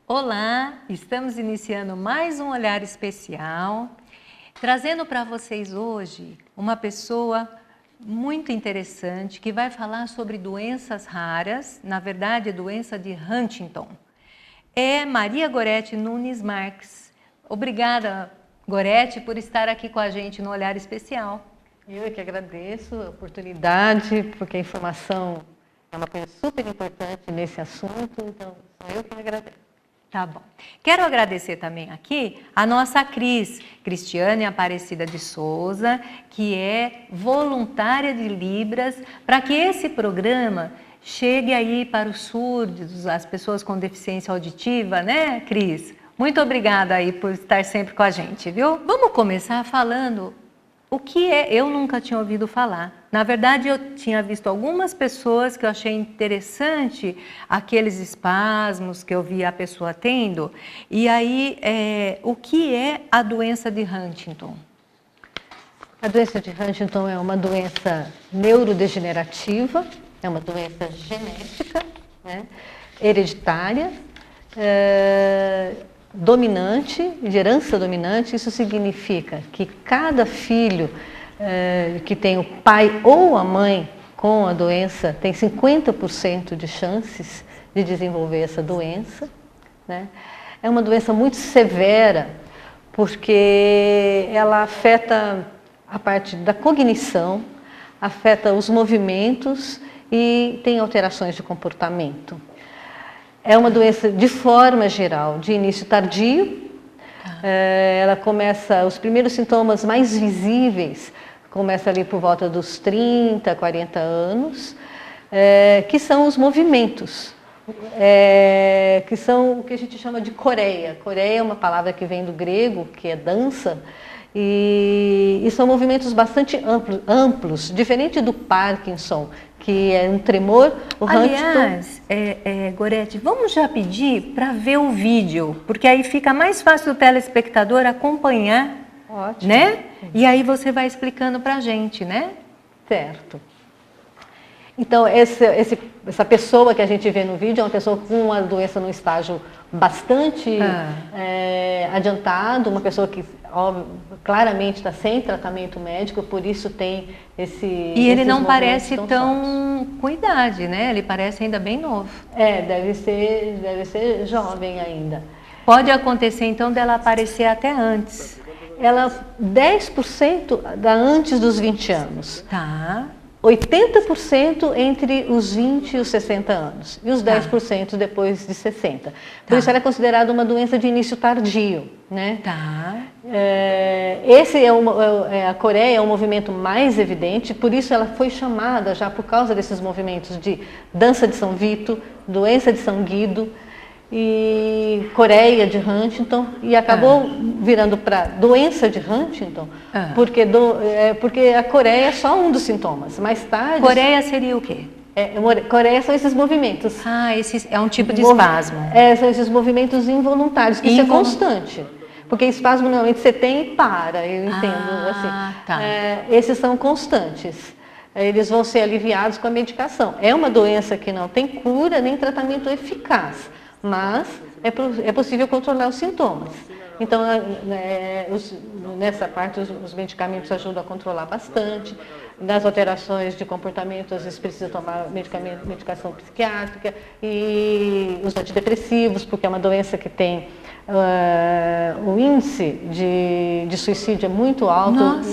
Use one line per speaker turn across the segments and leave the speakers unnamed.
Olá, estamos iniciando mais um Olhar Especial, trazendo para vocês hoje uma pessoa muito interessante que vai falar sobre doenças raras, na verdade a doença de Huntington. É Maria Gorete Nunes Marques. Obrigada, Gorete, por estar aqui com a gente no Olhar Especial.
Eu é que agradeço a oportunidade, porque a informação é uma coisa super importante nesse assunto, então sou eu que agradeço.
Tá bom. Quero agradecer também aqui a nossa Cristiane Aparecida de Souza, que é voluntária de Libras, para que esse programa chegue aí para os surdos, as pessoas com deficiência auditiva, né, Cris? Muito obrigada aí por estar sempre com a gente, viu? Vamos começar falando o que é, eu nunca tinha ouvido falar. Na verdade, eu tinha visto algumas pessoas que eu achei interessante, aqueles espasmos que eu via a pessoa tendo. E aí, o que é a doença de Huntington?
A doença de Huntington é uma doença neurodegenerativa, é uma doença genética, né, hereditária, dominante, de herança dominante. Isso significa que cada filho que tem o pai ou a mãe com a doença tem 50% de chances de desenvolver essa doença, né? É uma doença muito severa porque ela afeta a parte da cognição, afeta os movimentos e tem alterações de comportamento. É uma doença de forma geral, de início tardio. Ela começa, os primeiros sintomas mais visíveis começa ali por volta dos 30, 40 anos, que são os movimentos, que são o que a gente chama de coreia. Coreia é uma palavra que vem do grego, que é dança, e são movimentos bastante amplos, diferente do Parkinson, que é um tremor.
Aliás, Gorete, vamos já pedir para ver o vídeo, porque aí fica mais fácil o telespectador acompanhar.
Ótimo.
Né? E aí você vai explicando para a gente, né?
Certo. Então, essa pessoa que a gente vê no vídeo é uma pessoa com uma doença num estágio bastante adiantado, uma pessoa que claramente está sem tratamento médico, por isso tem
E ele não parece tão com idade, né? Ele parece ainda bem novo.
Deve ser jovem ainda.
Pode acontecer então dela aparecer até antes.
10% antes dos 20 anos.
Tá.
80% entre os 20 e os 60 anos. E os 10% depois de 60. Por isso ela é considerada uma doença de início tardio, né?
Tá.
A coreia é um movimento mais evidente, por isso ela foi chamada já por causa desses movimentos de dança de São Vito, doença de São Guido, e coreia de Huntington, e acabou virando para doença de Huntington, porque a coreia é só um dos sintomas. Mais tarde...
Coreia seria o quê?
Coreia são esses movimentos.
Esse é um tipo de espasmo.
São esses movimentos involuntários, que isso é constante. Porque espasmo normalmente você tem e para, eu entendo. Esses são constantes. Eles vão ser aliviados com a medicação. É uma doença que não tem cura nem tratamento eficaz, mas é possível controlar os sintomas. Então, nessa parte, os medicamentos ajudam a controlar bastante. Nas alterações de comportamento, às vezes precisa tomar medicação psiquiátrica e os antidepressivos, porque é uma doença que tem o índice de suicídio é muito alto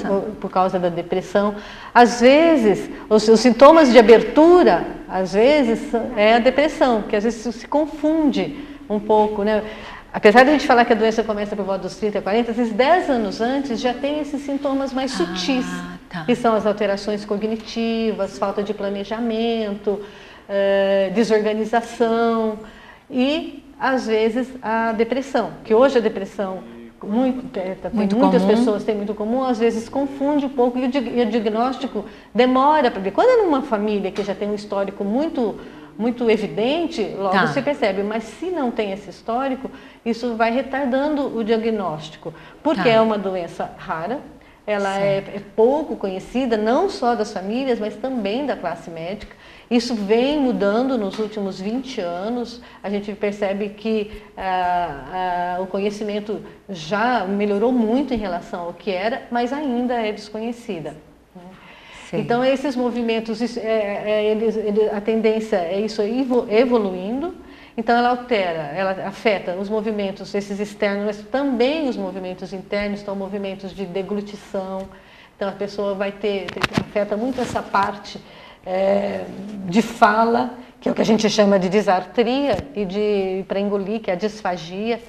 por causa da depressão. Às vezes, os sintomas de abertura, às vezes, é a depressão, que às vezes se confunde um pouco, né? Apesar de a gente falar que a doença começa por volta dos 30, 40, às vezes 10 anos antes já tem esses sintomas mais sutis, que são as alterações cognitivas, falta de planejamento, desorganização e, às vezes, a depressão, que hoje a depressão muitas pessoas têm muito comum, às vezes confunde um pouco e o diagnóstico demora para ver. Quando é numa família que já tem um histórico muito evidente, logo se percebe, mas se não tem esse histórico, isso vai retardando o diagnóstico, porque é uma doença rara, ela é pouco conhecida, não só das famílias, mas também da classe médica. Isso vem mudando nos últimos 20 anos, a gente percebe que o conhecimento já melhorou muito em relação ao que era, mas ainda é desconhecida. Sim. Então, esses movimentos, a tendência é isso evoluindo, então ela afeta os movimentos, esses externos, mas também os movimentos internos, então movimentos de deglutição, então a pessoa afeta muito essa parte de fala, que é o que a gente chama de disartria, e para engolir, que é a disfagia.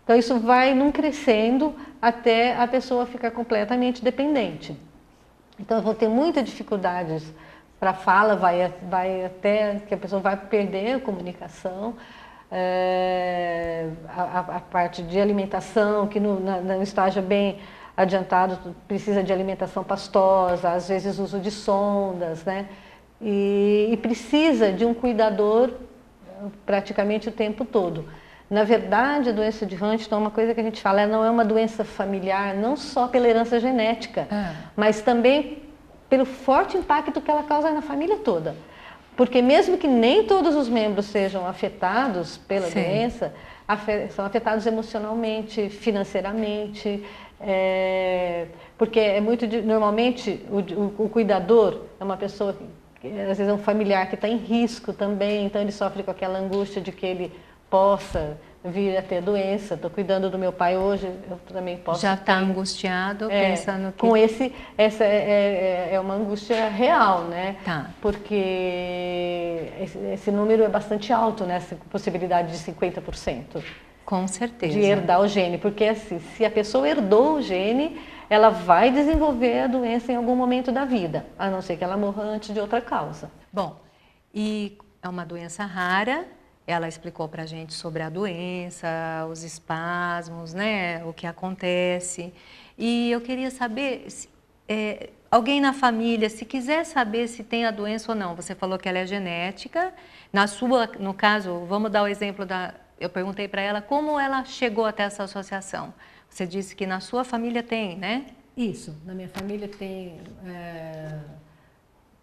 Então isso vai crescendo até a pessoa ficar completamente dependente. Então vão ter muitas dificuldades para a fala, vai até que a pessoa vai perder a comunicação, a parte de alimentação, que no estágio bem adiantado precisa de alimentação pastosa, às vezes uso de sondas, né? E precisa de um cuidador praticamente o tempo todo. Na verdade, a doença de Huntington é uma coisa que a gente fala, ela não é uma doença familiar, não só pela herança genética, mas também pelo forte impacto que ela causa na família toda. Porque mesmo que nem todos os membros sejam afetados pela doença, são afetados emocionalmente, financeiramente, porque normalmente o cuidador é uma pessoa que às vezes é um familiar que está em risco também, então ele sofre com aquela angústia de que ele possa vir a ter doença. Estou cuidando do meu pai hoje, eu também posso.
Já está angustiado, pensando que...
Essa é uma angústia real, né? Porque esse número é bastante alto, né? Essa possibilidade de 50%.
Com certeza.
De herdar o gene, porque assim, se a pessoa herdou o gene, ela vai desenvolver a doença em algum momento da vida, a não ser que ela morra antes de outra causa.
Bom, e é uma doença rara, ela explicou para a gente sobre a doença, os espasmos, né, o que acontece. E eu queria saber, alguém na família, se quiser saber se tem a doença ou não, você falou que ela é genética, no caso, vamos dar o exemplo eu perguntei para ela como ela chegou até essa associação. Você disse que na sua família tem, né?
Isso, na minha família tem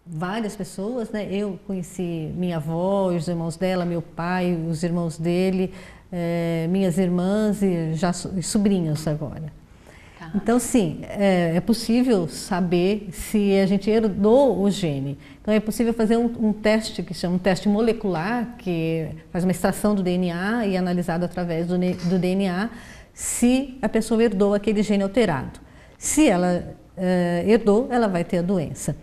várias pessoas, né? Eu conheci minha avó, os irmãos dela, meu pai, os irmãos dele, minhas irmãs e já sobrinhos agora. Então, sim, é possível saber se a gente herdou o gene. Então, é possível fazer um teste que chama um teste molecular, que faz uma extração do DNA e é analisado através do DNA se a pessoa herdou aquele gene alterado. Se ela herdou, ela vai ter a doença.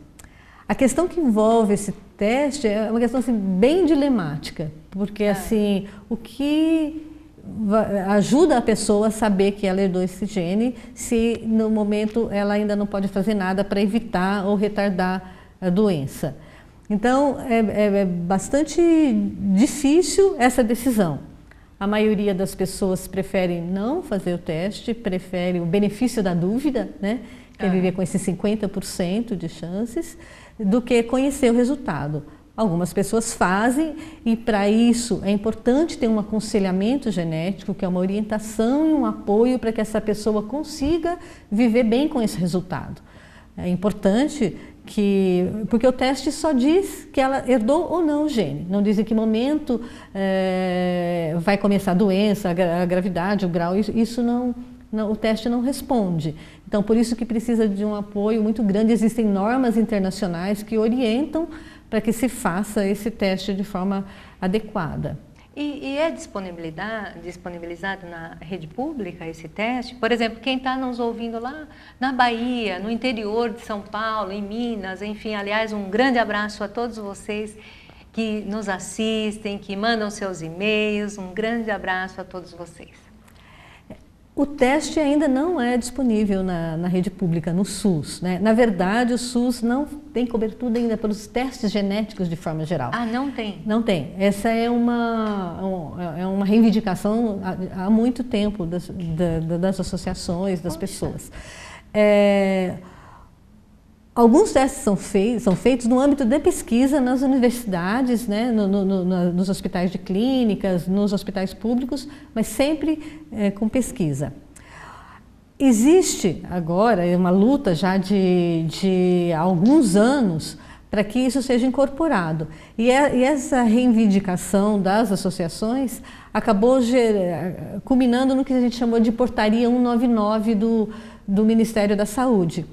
A questão que envolve esse teste é uma questão assim, bem dilemática, porque assim, o que ajuda a pessoa a saber que ela herdou esse gene, se no momento ela ainda não pode fazer nada para evitar ou retardar a doença. Então, é bastante difícil essa decisão. A maioria das pessoas prefere não fazer o teste, prefere o benefício da dúvida, né? Que é viver com esses 50% de chances, do que conhecer o resultado. Algumas pessoas fazem e para isso é importante ter um aconselhamento genético, que é uma orientação e um apoio para que essa pessoa consiga viver bem com esse resultado. É importante porque o teste só diz que ela herdou ou não o gene, não diz em que momento vai começar a doença, a gravidade, o grau, isso não, o teste não responde. Então, por isso que precisa de um apoio muito grande, existem normas internacionais que orientam para que se faça esse teste de forma adequada.
E é disponibilizado na rede pública esse teste? Por exemplo, quem está nos ouvindo lá na Bahia, no interior de São Paulo, em Minas, enfim, aliás, um grande abraço a todos vocês que nos assistem, que mandam seus e-mails, um grande abraço a todos vocês.
O teste ainda não é disponível na rede pública, no SUS, né? Na verdade, o SUS não tem cobertura ainda pelos testes genéticos de forma geral.
Ah, não tem?
Não tem. Essa é uma reivindicação há muito tempo das associações, das pessoas. Alguns testes são feitos no âmbito de pesquisa nas universidades, né, nos hospitais de clínicas, nos hospitais públicos, mas sempre com pesquisa. Existe agora uma luta já de alguns anos para que isso seja incorporado. E essa reivindicação das associações acabou culminando no que a gente chamou de Portaria 199 do Ministério da Saúde.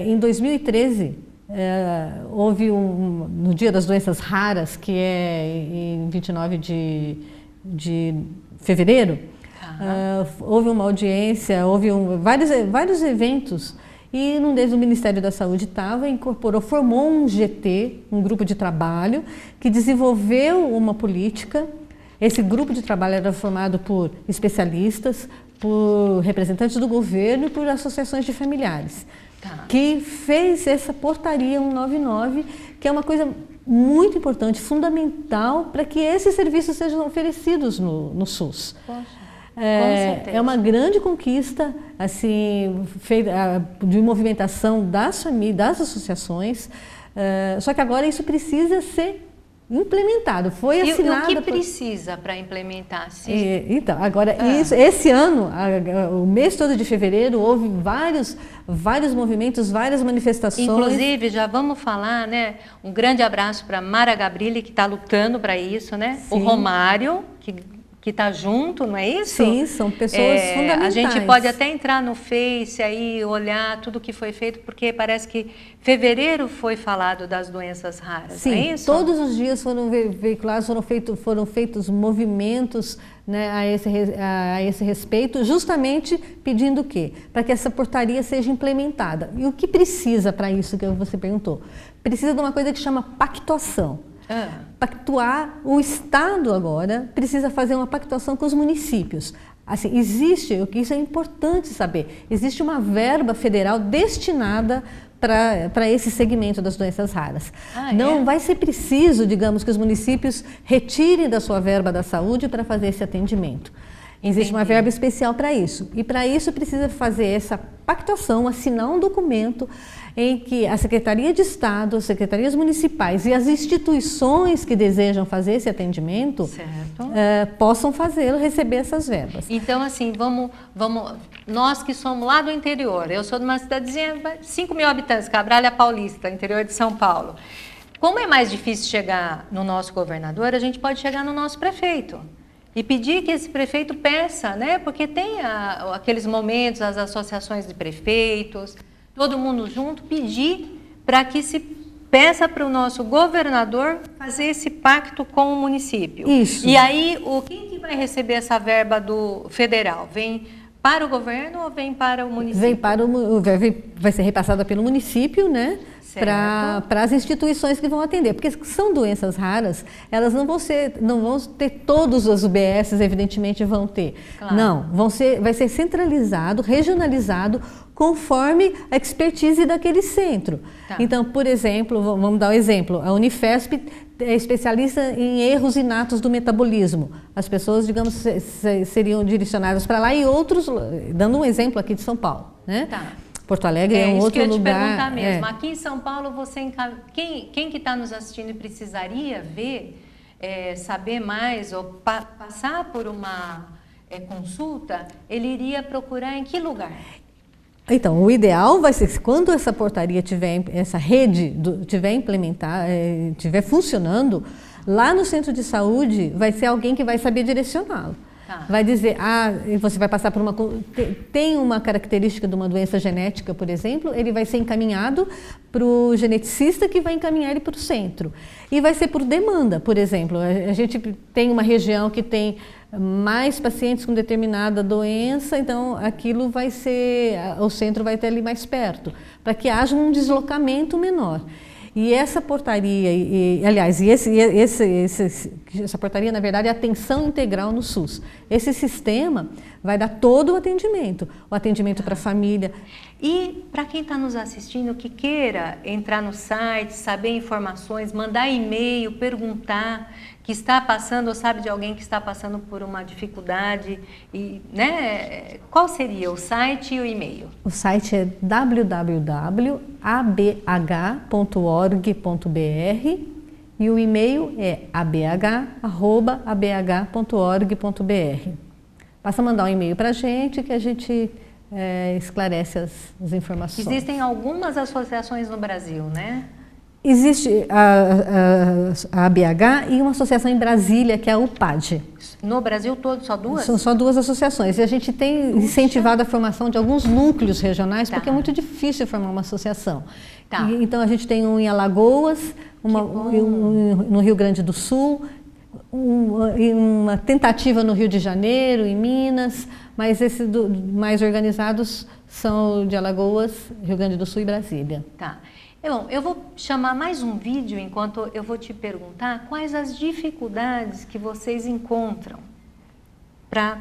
Em 2013, houve no Dia das Doenças Raras, que é em 29 de fevereiro, houve uma audiência, houve vários eventos, e num deles o Ministério da Saúde formou um GT, um grupo de trabalho, que desenvolveu uma política. Esse grupo de trabalho era formado por especialistas, por representantes do governo e por associações de familiares, que fez essa portaria 199, que é uma coisa muito importante, fundamental para que esses serviços sejam oferecidos no SUS.
Poxa.
É uma grande conquista assim, de movimentação das famílias, das associações, só que agora isso precisa ser implementado. Foi assinado.
E o que precisa para implementar?
Então, agora, esse ano, o mês todo de fevereiro, houve vários movimentos, várias manifestações.
Inclusive, já vamos falar, né? Um grande abraço para Mara Gabrilli, que está lutando para isso, né? Sim. O Romário, que está junto, não é isso?
Sim, são pessoas fundamentais.
A gente pode até entrar no Face aí, olhar tudo que foi feito, porque parece que fevereiro foi falado das doenças raras,
sim,
não é isso?
Todos os dias foram veiculados, foram feitos movimentos, né, a esse respeito, justamente pedindo o quê? Para que essa portaria seja implementada. E o que precisa para isso que você perguntou? Precisa de uma coisa que chama pactuação. Pactuar, o Estado agora precisa fazer uma pactuação com os municípios. Assim, isso é importante saber, existe uma verba federal destinada para esse segmento das doenças raras. Não vai ser preciso, digamos, que os municípios retirem da sua verba da saúde para fazer esse atendimento. Existe uma verba especial para isso. E para isso precisa fazer essa pactuação, assinar um documento em que a Secretaria de Estado, as secretarias municipais e as instituições que desejam fazer esse atendimento possam fazê-lo, receber essas verbas.
Então, assim, vamos, nós que somos lá do interior, eu sou de uma cidadezinha, 5 mil habitantes, Cabralha Paulista, interior de São Paulo. Como é mais difícil chegar no nosso governador, a gente pode chegar no nosso prefeito. E pedir que esse prefeito peça, né? Porque tem aqueles momentos, as associações de prefeitos, todo mundo junto, pedir para que se peça para o nosso governador fazer esse pacto com o município.
Isso.
E aí, quem que vai receber essa verba do federal? Vem para o governo ou vem para o município?
Vai ser repassada pelo município, né? Para as instituições que vão atender, porque são doenças raras, elas não vão ter todos os UBSs, evidentemente vão ter. Claro. Não, vai ser centralizado, regionalizado, conforme a expertise daquele centro. Tá. Então, por exemplo, vamos dar um exemplo, a Unifesp é especialista em erros inatos do metabolismo. As pessoas, digamos, seriam direcionadas para lá e outros, dando um exemplo aqui de São Paulo, né? Tá. Porto Alegre é um outro lugar.
Isso que eu ia te perguntar mesmo. Aqui em São Paulo, quem que está nos assistindo e precisaria ver, saber mais ou passar por uma consulta, ele iria procurar em que lugar?
Então, o ideal vai ser, quando essa portaria essa rede tiver implementada, tiver funcionando, lá no centro de saúde vai ser alguém que vai saber direcioná-lo. Vai dizer, você vai passar por tem uma característica de uma doença genética, por exemplo, ele vai ser encaminhado para o geneticista que vai encaminhar ele para o centro. E vai ser por demanda, por exemplo, a gente tem uma região que tem mais pacientes com determinada doença, então aquilo vai ser, o centro vai ter ali mais perto, para que haja um deslocamento menor. E essa portaria, aliás, esse essa portaria, na verdade, é atenção integral no SUS. Esse sistema vai dar todo o atendimento para a família.
E para quem está nos assistindo, que queira entrar no site, saber informações, mandar e-mail, perguntar, que está passando ou sabe de alguém que está passando por uma dificuldade, e, né, qual seria o site e o e-mail?
O site é www.abh.org.br e o e-mail é abh@abh.org.br. Basta mandar um e-mail para a gente que a gente esclarece as informações.
Existem algumas associações no Brasil, né?
Existe a ABH e uma associação em Brasília, que é a UPAD.
No Brasil todo, só duas?
São só duas associações. E a gente tem incentivado a formação de alguns núcleos regionais, porque é muito difícil formar uma associação. Então, a gente tem um em Alagoas, no Rio Grande do Sul, uma tentativa no Rio de Janeiro, em Minas, mas esses mais organizados são de Alagoas, Rio Grande do Sul e Brasília.
Tá. Bom, eu vou chamar mais um vídeo enquanto eu vou te perguntar quais as dificuldades que vocês encontram para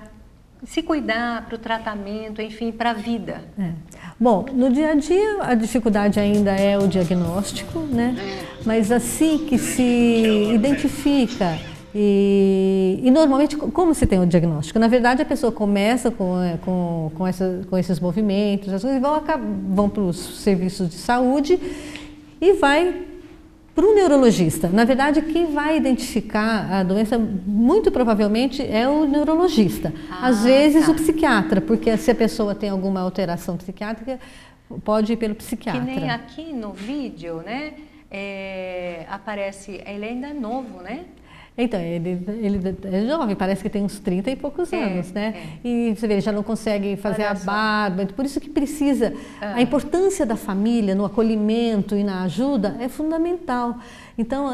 se cuidar, para o tratamento, enfim, para a vida.
Bom, no dia a dia a dificuldade ainda é o diagnóstico, né? Mas assim que se identifica e normalmente como se tem o diagnóstico? Na verdade a pessoa começa com esses movimentos, as coisas vão para os serviços de saúde e vai para um neurologista. Na verdade, quem vai identificar a doença, muito provavelmente, é o neurologista. Às vezes o psiquiatra, porque se a pessoa tem alguma alteração psiquiátrica, pode ir pelo psiquiatra.
Que nem aqui no vídeo, né? Aparece, ele ainda é novo, né?
Então, ele é jovem, parece que tem uns 30 e poucos anos, né? E você vê, ele já não consegue fazer a barba, por isso que precisa, a importância da família no acolhimento e na ajuda é fundamental. Então,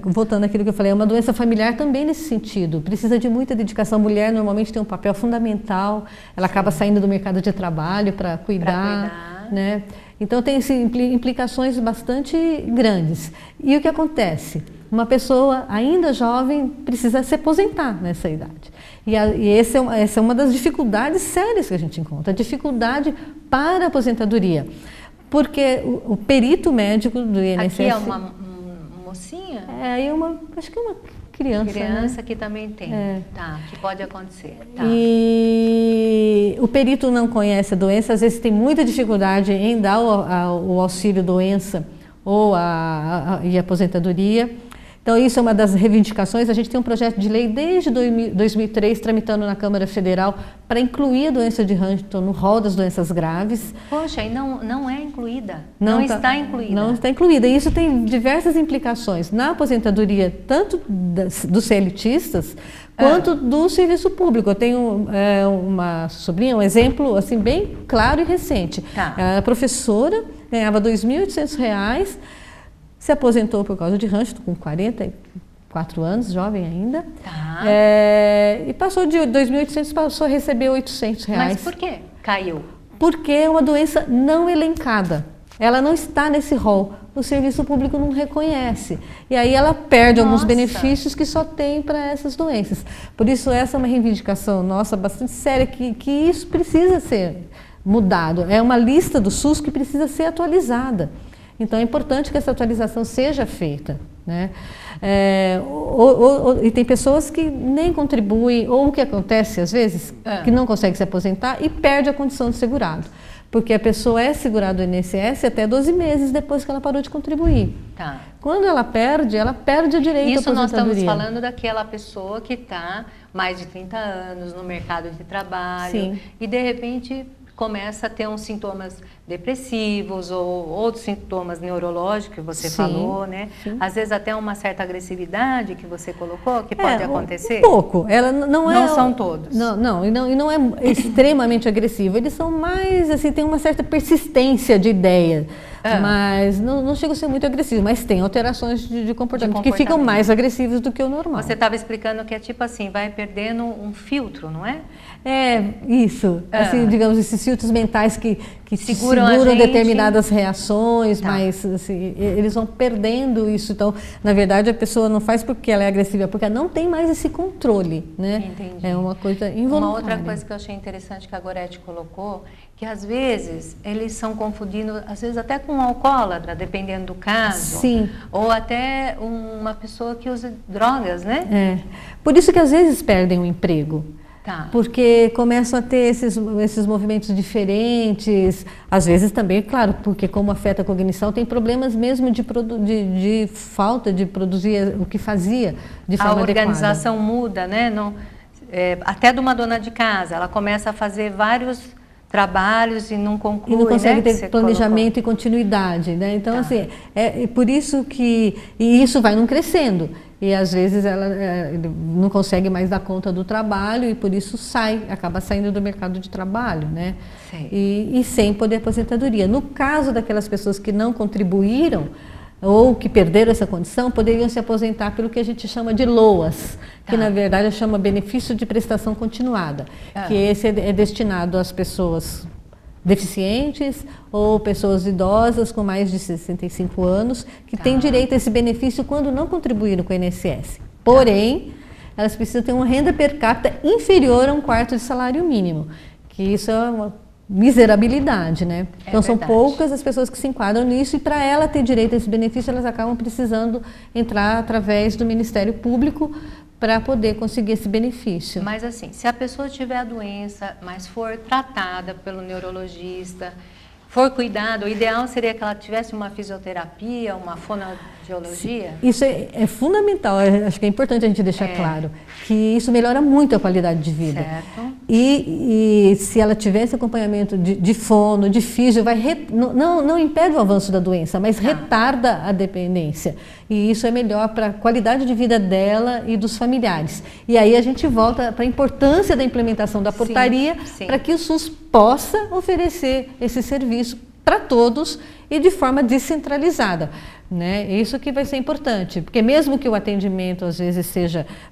voltando àquilo que eu falei, é uma doença familiar também nesse sentido, precisa de muita dedicação. A mulher normalmente tem um papel fundamental, ela acaba saindo do mercado de trabalho para cuidar, né? Então, tem implicações bastante grandes. E o que acontece? Uma pessoa ainda jovem precisa se aposentar nessa idade. E essa é uma das dificuldades sérias que a gente encontra, a dificuldade para a aposentadoria. Porque o perito médico do INSS...
Aqui é uma mocinha?
Acho que é uma criança.
Criança,
né?
Que também tem, que pode acontecer.
E o perito não conhece a doença, às vezes tem muita dificuldade em dar o auxílio doença ou a aposentadoria. Então, isso é uma das reivindicações. A gente tem um projeto de lei desde 2003 tramitando na Câmara Federal para incluir a doença de Huntington no rol das doenças graves.
Poxa, e não é incluída? Não está incluída?
Não está incluída. E isso tem diversas implicações na aposentadoria, tanto dos CLTistas quanto do serviço público. Eu tenho uma sobrinha, um exemplo assim, bem claro e recente. A professora ganhava R$ 2.800, se aposentou por causa de Huntington com 44 anos, jovem ainda, e passou de 2.800, passou a receber R$ 800.
Mas por quê? Caiu?
Porque é uma doença não elencada, ela não está nesse rol, o serviço público não reconhece, e aí ela perde alguns benefícios que só tem para essas doenças. Por isso essa é uma reivindicação nossa bastante séria, que isso precisa ser mudado, é uma lista do SUS que precisa ser atualizada. Então, é importante que essa atualização seja feita, né? E tem pessoas que nem contribuem, ou o que acontece às vezes, que não consegue se aposentar e perde a condição de segurado. Porque a pessoa é segurada do INSS até 12 meses depois que ela parou de contribuir. Quando ela perde o direito à aposentadoria.
Isso nós estamos falando daquela pessoa que está mais de 30 anos no mercado de trabalho e de repente começa a ter uns sintomas depressivos ou outros sintomas neurológicos que você falou, né? Às vezes até uma certa agressividade que você colocou, que pode acontecer.
Um pouco. Ela não
são todos.
E não é extremamente agressivo. Eles são mais, assim, tem uma certa persistência de ideia. Mas não chega a ser muito agressivo, mas tem alterações de comportamento que ficam mais agressivos do que o normal.
Você estava explicando que é tipo assim, vai perdendo um filtro, não é?
É, isso. Assim, digamos, esses filtros mentais que seguram determinadas reações, mas assim, eles vão perdendo isso. Então, na verdade, a pessoa não faz porque ela é agressiva, porque ela não tem mais esse controle, né?
Entendi.
É uma coisa involuntária.
Uma outra coisa que eu achei interessante que a Gorete colocou, que às vezes eles são confundindo, às vezes até com um alcoólatra, dependendo do caso.
Sim.
Ou até uma pessoa que usa drogas, né?
É. Por isso que às vezes perdem o emprego.
Tá.
Porque começam a ter esses movimentos diferentes, às vezes também, claro, porque como afeta a cognição, tem problemas mesmo de falta de produzir o que fazia de forma adequada. A
organização muda, né? Não, até de uma dona de casa, ela começa a fazer vários trabalhos e não conclui,
e não consegue
né,
ter planejamento e continuidade, né? Então, assim, é por isso que... E isso vai não crescendo. E às vezes ela não consegue mais dar conta do trabalho e por isso acaba saindo do mercado de trabalho, né? E sem poder aposentadoria. No caso daquelas pessoas que não contribuíram ou que perderam essa condição, poderiam se aposentar pelo que a gente chama de LOAS, que na verdade chama benefício de prestação continuada, que esse é destinado às pessoas deficientes ou pessoas idosas com mais de 65 anos que têm direito a esse benefício quando não contribuíram com o INSS. Porém, elas precisam ter uma renda per capita inferior a 1/4 de salário mínimo, que isso é uma miserabilidade, né? Então são poucas as pessoas que se enquadram nisso e para ela ter direito a esse benefício elas acabam precisando entrar através do Ministério Público para poder conseguir esse benefício.
Mas assim, se a pessoa tiver a doença, mas for tratada pelo neurologista, for cuidado, o ideal seria que ela tivesse uma fisioterapia, uma fonoaudiologia?
Isso é fundamental, acho que é importante a gente deixar claro, que isso melhora muito a qualidade de vida.
Certo.
E se ela tiver esse acompanhamento de fono, de físio, não impede o avanço da doença, mas retarda a dependência. E isso é melhor para a qualidade de vida dela e dos familiares. E aí a gente volta para a importância da implementação da portaria para que o SUS possa oferecer esse serviço para todos e de forma descentralizada, né? Isso que vai ser importante, porque mesmo que o atendimento às vezes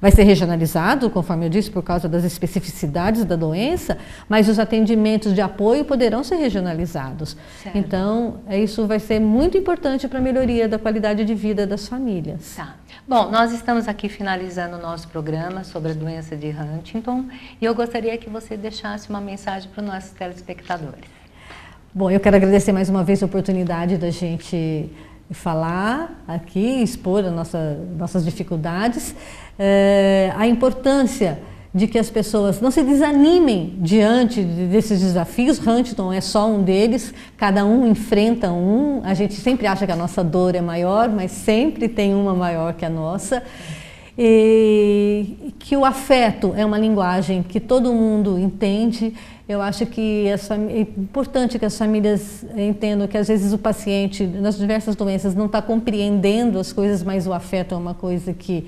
vai ser regionalizado, conforme eu disse, por causa das especificidades da doença, mas os atendimentos de apoio poderão ser regionalizados. Certo. Então, isso vai ser muito importante para a melhoria da qualidade de vida das famílias.
Tá. Bom, nós estamos aqui finalizando o nosso programa sobre a doença de Huntington e eu gostaria que você deixasse uma mensagem para os nossos telespectadores.
Bom, eu quero agradecer mais uma vez a oportunidade da gente falar aqui, expor nossas dificuldades, a importância de que as pessoas não se desanimem diante desses desafios. Huntington é só um deles, cada um enfrenta um, a gente sempre acha que a nossa dor é maior, mas sempre tem uma maior que a nossa. E que o afeto é uma linguagem que todo mundo entende. Eu acho que é importante que as famílias entendam que às vezes o paciente, nas diversas doenças, não está compreendendo as coisas, mas o afeto é uma coisa que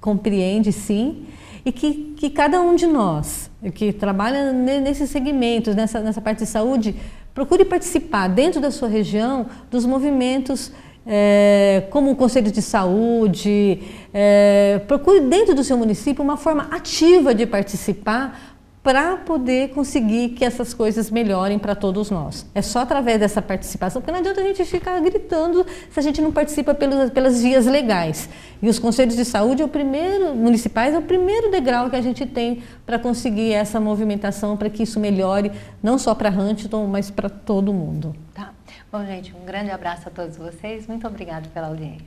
compreende sim. E que cada um de nós, que trabalha nesses segmentos, nessa parte de saúde, procure participar dentro da sua região dos movimentos como o Conselho de Saúde, procure dentro do seu município uma forma ativa de participar para poder conseguir que essas coisas melhorem para todos nós. É só através dessa participação, porque não adianta a gente ficar gritando se a gente não participa pelas vias legais. E os conselhos de saúde municipais é o primeiro degrau que a gente tem para conseguir essa movimentação, para que isso melhore, não só para Huntington, mas para todo mundo.
Tá. Bom, gente, um grande abraço a todos vocês. Muito obrigada pela audiência.